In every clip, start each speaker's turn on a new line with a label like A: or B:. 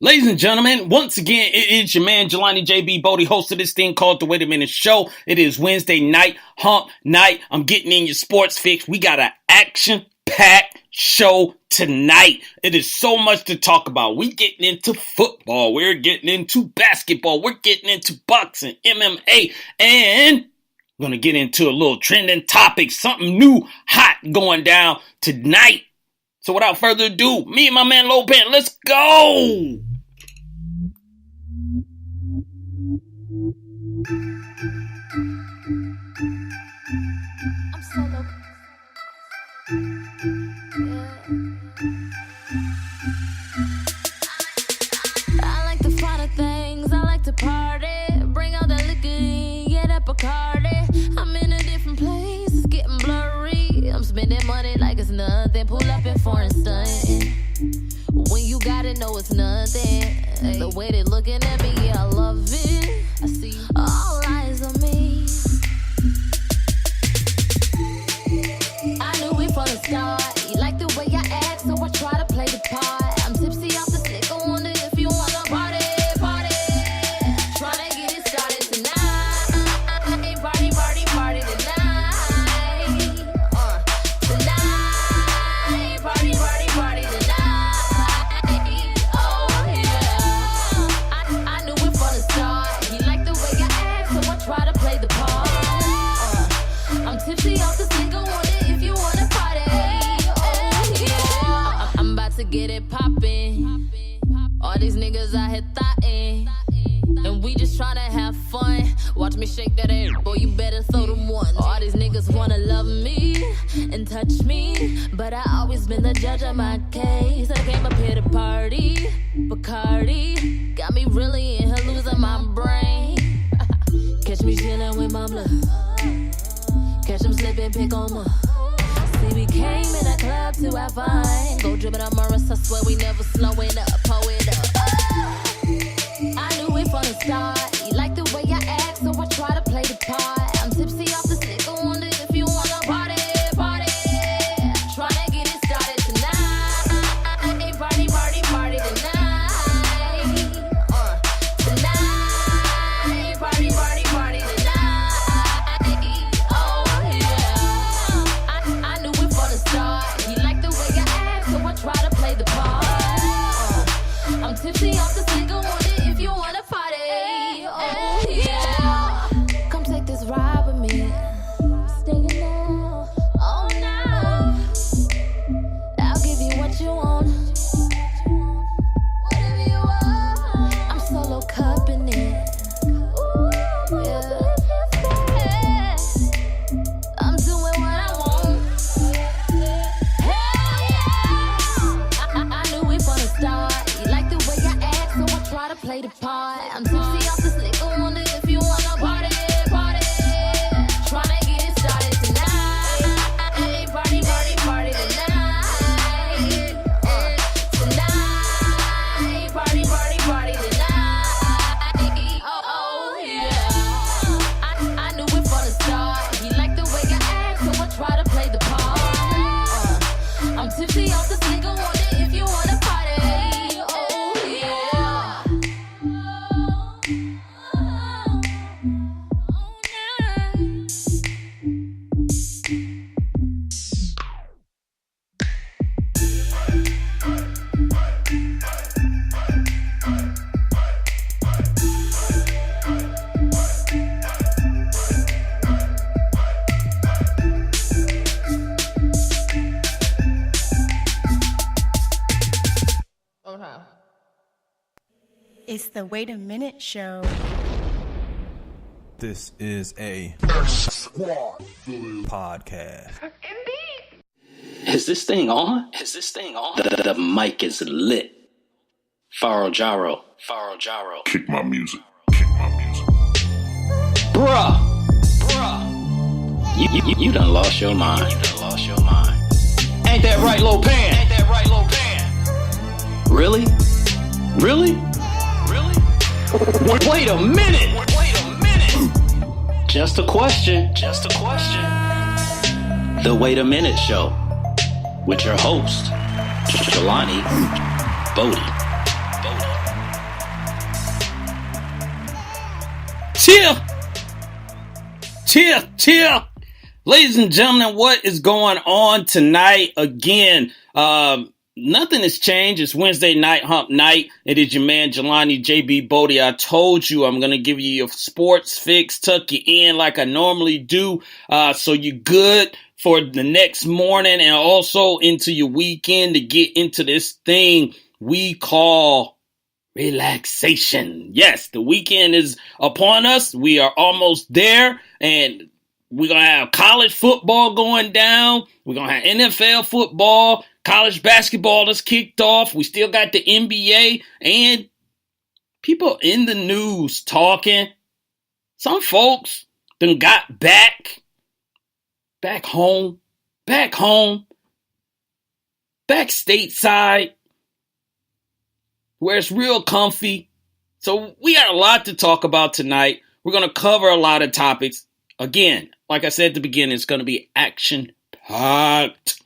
A: Ladies and gentlemen, once again, it is your man, Jelani JB Bodie, host of this thing called The Wait a Minute Show. It is Wednesday night, hump night. I'm getting in your sports fix. We got an action-packed show tonight. It is so much to talk about. We're getting into football. We're getting into basketball. We're getting into boxing, MMA, and we're going to get into a little trending topic, something new, hot going down tonight. So without further ado, me and my man Lopan, let's go!
B: I'm so low. I like the finer things, I like to party. Bring out that liquor in, get that Bacardi. I'm in a different place, it's getting blurry. I'm spending money like it's nothing. Pull up in foreign stunting. When you got it, know it's nothing. The way they looking at me, yeah, I love it. I see all eyes on me. I knew it from the start. You like the way I act, so I try to play the part. I'm tipsy off the stick, I wonder if you wanna party. Tryna get it started tonight. Party tonight. Tonight, party tonight. Oh yeah. I knew it from the start. You like the way I act, so I try to play the part. I'm tipsy off the stick, I wonder if you wanna party. Oh yeah. I'm about to get it poppin'. All these niggas out here thottin', and we just tryna have fun. Watch me shake that ass, boy, you better throw them ones. All these niggas wanna love me and touch me, but I always been the judge of my case. I came up here to party, Bacardi got me really in here losing my brain. Catch me chillin' with my blood, catch him slipping, pick on my. See, we came in a club to have fun. Go drippin' on Morris, I swear we never slowing up. Pull it up. I knew it from the start. You like the way I act, so I try to play the part. I'm tipsy off the stick, I wonder if you wanna party. Tryna get it started tonight. Party tonight. Tonight, party tonight. Oh yeah. I knew it from the start. You like the way I act, so I try to play the part. I'm tipsy off the stick, I wonder if you wanna party. Oh yeah. Come take this ride with me. Staying now, all night. I'll give you what you want. Whatever you want. I'm solo cupping it. Yeah. I'm doing what I want. Hell yeah. I knew it from the start. You like the way I act, so I try to play the part. I'm tipsy off the slick, I wonder if you wanna party. Tryna get it started tonight. Party tonight. Tonight, party tonight. Oh yeah. I knew it from the start. You like the way I act, so I try to play the part. I'm tipsy off the slick, I wonder if you wanna party. Oh yeah.
C: It's the Wait a Minute Show.
D: This is a podcast.
A: Is this thing on? The mic is lit. Faro Jaro.
E: Kick my music.
A: Bruh. You done lost your mind. Ain't that right, Lopan? Really? Wait a minute. Just a question. The Wait a Minute Show with your host, Jelani Bodie. Chill. Chill, chill. Ladies and gentlemen, what is going on tonight? Again, nothing has changed. It's Wednesday night, hump night. It is your man, Jelani JB Bodie. I told you I'm going to give you your sports fix, tuck you in like I normally do, so you're good for the next morning and also into your weekend to get into this thing we call relaxation. Yes, the weekend is upon us. We are almost there, and we're going to have college football going down. We're going to have NFL football. College basketball is kicked off. We still got the NBA and people in the news talking. Some folks then got back home, back stateside, where it's real comfy. So we got a lot to talk about tonight. We're going to cover a lot of topics. Again, like I said at the beginning, it's going to be action-packed.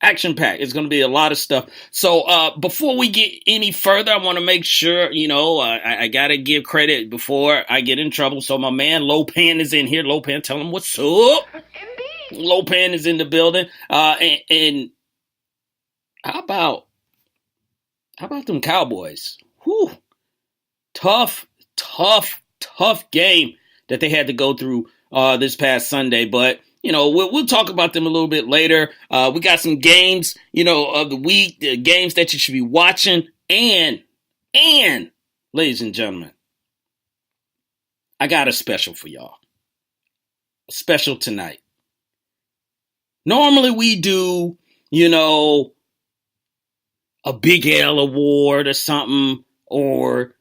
A: Action-packed. It's going to be a lot of stuff. So before we get any further, I want to make sure, I got to give credit before I get in trouble. So my man Lopan is in here. Lopan, tell him what's up. Lopan is in the building. And how about them Cowboys? Whew. Tough game that they had to go through this past Sunday. But, we'll talk about them a little bit later. We got some games, of the week, the games that you should be watching. And, ladies and gentlemen, I got a special for y'all. A special tonight. Normally we do, a Big L award or something, or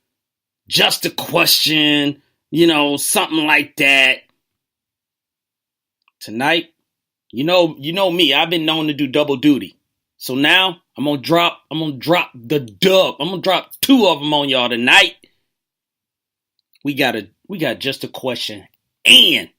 A: just a question, something like that. Tonight, you know me, I've been known to do double duty. So now I'm gonna drop the dub. I'm gonna drop two of them on y'all tonight. We got just a question and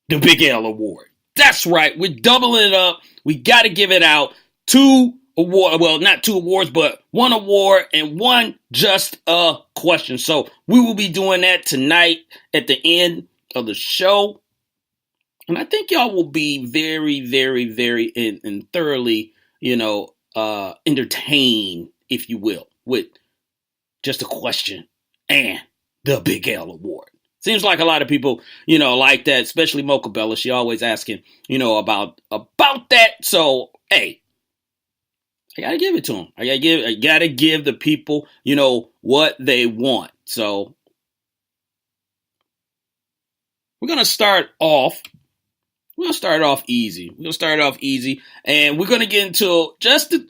A: the Big L award. That's right, we're doubling it up. We got to give it out. Not two awards, but one award and one just a question. So we will be doing that tonight at the end of the show. And I think y'all will be very, very, very and thoroughly, entertained, if you will, with just a question and the Big L award. Seems like a lot of people, like that, especially Mocha Bella. She always asking, about that. So, hey, I gotta give it to them. I gotta give the people, what they want. So we're gonna start off. We're gonna start off easy. And we're gonna get into just a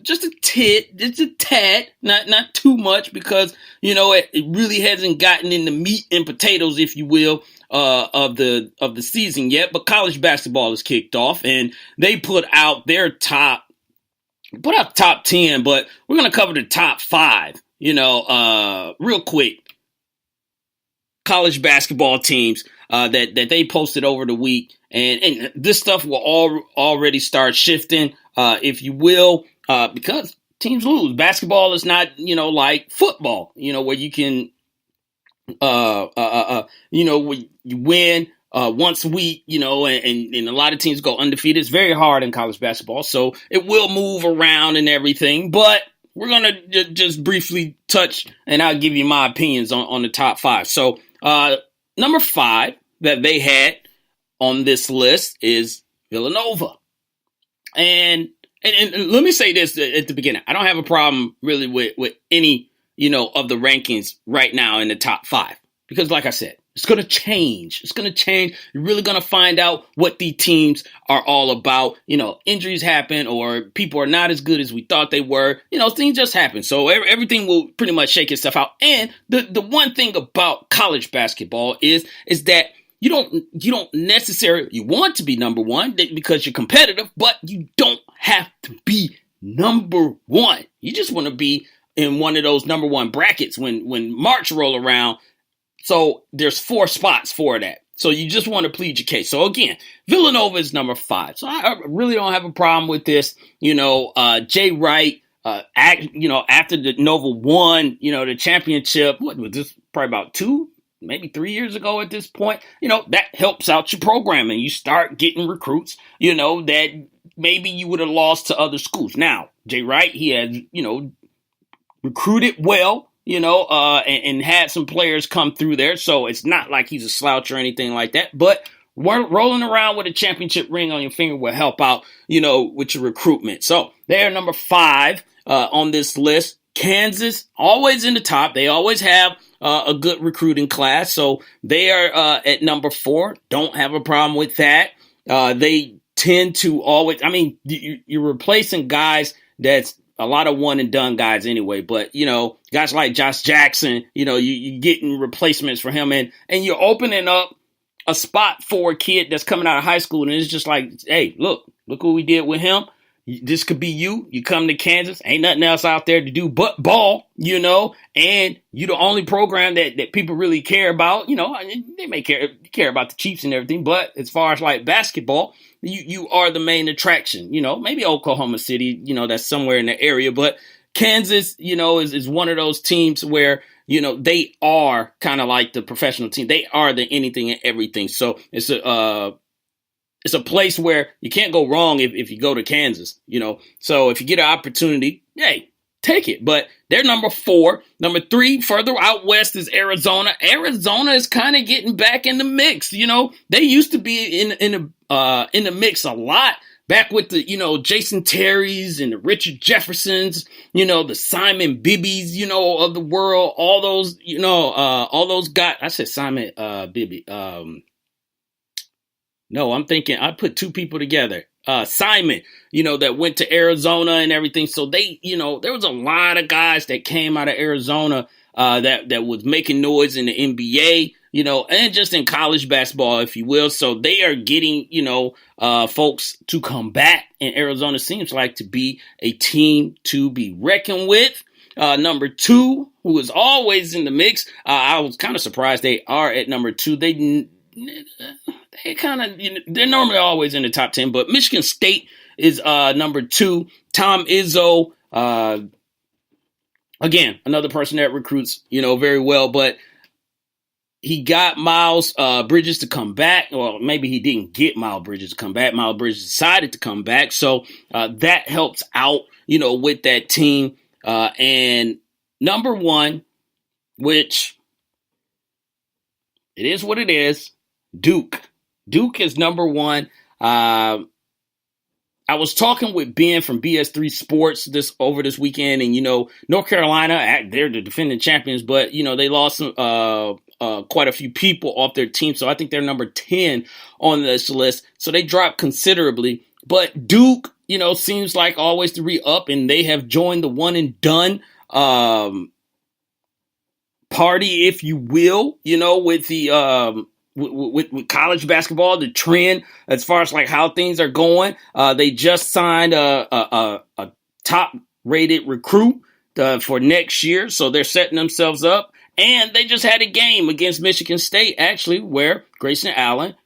A: tad, not too much, because it really hasn't gotten in the meat and potatoes, if you will, of the season yet. But college basketball is kicked off, and they put out their top 10, but we're going to cover the top 5, real quick. College basketball teams that they posted over the week. And this stuff will already start shifting, if you will, because teams lose. Basketball is not, like football, where you can, where you win once a week, and a lot of teams go undefeated. It's very hard in college basketball, so it will move around and everything. But we're going to just briefly touch, and I'll give you my opinions on the top 5. So number 5 that they had on this list is Villanova. And let me say this at the beginning. I don't have a problem really with any, of the rankings right now in the top 5. Because like I said, it's going to change. You're really going to find out what the teams are all about. Injuries happen, or people are not as good as we thought they were. Things just happen. So everything will pretty much shake itself out. And the one thing about college basketball is that you don't necessarily, you want to be number one because you're competitive, but you don't have to be number one. You just want to be in one of those number one brackets when March roll around. So there's 4 spots for that. So you just want to plead your case. So again, Villanova is number 5. So I really don't have a problem with this. Jay Wright, after the Nova won, the championship, what was this? Probably about 2 maybe 3 years ago at this point, that helps out your program and you start getting recruits, that maybe you would have lost to other schools. Now, Jay Wright, he has, recruited well, and had some players come through there. So it's not like he's a slouch or anything like that. But rolling around with a championship ring on your finger will help out, with your recruitment. So they're number 5 on this list. Kansas, always in the top. They always have a good recruiting class. So they are at number 4. Don't have a problem with that. They tend to always, you're replacing guys that's a lot of one and done guys anyway, but guys like Josh Jackson, you're getting replacements for him and you're opening up a spot for a kid that's coming out of high school. And it's just like, hey, look what we did with him. This could be you. You come to Kansas, ain't nothing else out there to do but ball, and you're the only program that people really care about. They may care about the Chiefs and everything, but as far as like basketball, you are the main attraction. Maybe Oklahoma City, that's somewhere in the area, but Kansas, is one of those teams where, they are kind of like the professional team. They are the anything and everything. So it's a place where you can't go wrong if you go to Kansas, So if you get an opportunity, hey, take it. But they're number 4. Number 3, further out west is Arizona. Arizona is kind of getting back in the mix. They used to be in the mix a lot back with the, Jason Terrys and the Richard Jeffersons, the Simon Bibbies, of the world. All those guys. I said Simon Bibby. No, I'm thinking I put 2 people together. Simon, that went to Arizona and everything. So they, there was a lot of guys that came out of Arizona that was making noise in the NBA, and just in college basketball, if you will. So they are getting, folks to come back. And Arizona seems like to be a team to be reckoned with. Number 2, who is always in the mix. I was kind of surprised they are at number 2. They kind of, they're normally always in the top 10, but Michigan State is number 2. Tom Izzo, again, another person that recruits, very well, but he got Miles Bridges to come back. Well, maybe he didn't get Miles Bridges to come back. Miles Bridges decided to come back, so that helps out, with that team. And number 1, which it is what it is, Duke. Duke is number 1. I was talking with Ben from BS3 Sports over this weekend, and North Carolina, they're the defending champions, but they lost quite a few people off their team, so I think they're number 10 on this list. So they dropped considerably, but Duke, seems like always to re-up, and they have joined the one and done party, if you will, with the with college basketball, the trend as far as like how things are going. They just signed a top rated recruit for next year. So they're setting themselves up, and they just had a game against Michigan State, actually, where Grayson Allen,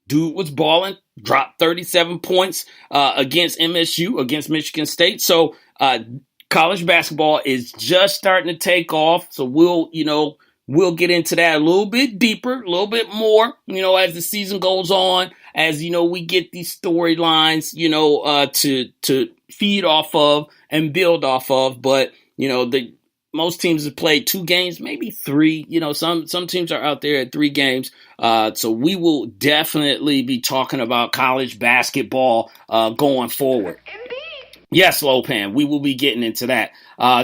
A: dude was balling, dropped 37 points against MSU, against Michigan State. So college basketball is just starting to take off. So we'll get into that a little bit deeper, a little bit more, as the season goes on, as, we get these storylines, to feed off of and build off of. But, most teams have played 2 games, maybe 3, some teams are out there at 3 games. So we will definitely be talking about college basketball, going forward. Yes, Lopan, we will be getting into that.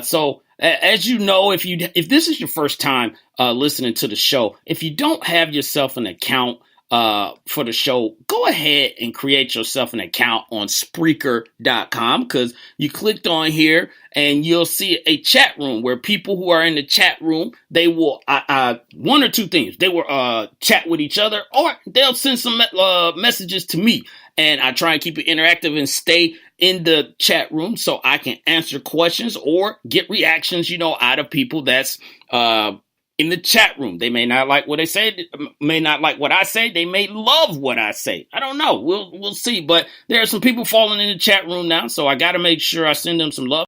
A: So as you know, if this is your first time listening to the show, if you don't have yourself an account for the show, go ahead and create yourself an account on Spreaker.com, because you clicked on here and you'll see a chat room where people who are in the chat room, they will one or two things. They will chat with each other, or they'll send some messages to me. And I try and keep it interactive and stay in the chat room so I can answer questions or get reactions, out of people that's in the chat room. They may not like what I say, may not like what I say. They may love what I say. I don't know. We'll see. But there are some people falling in the chat room now, so I got to make sure I send them some love.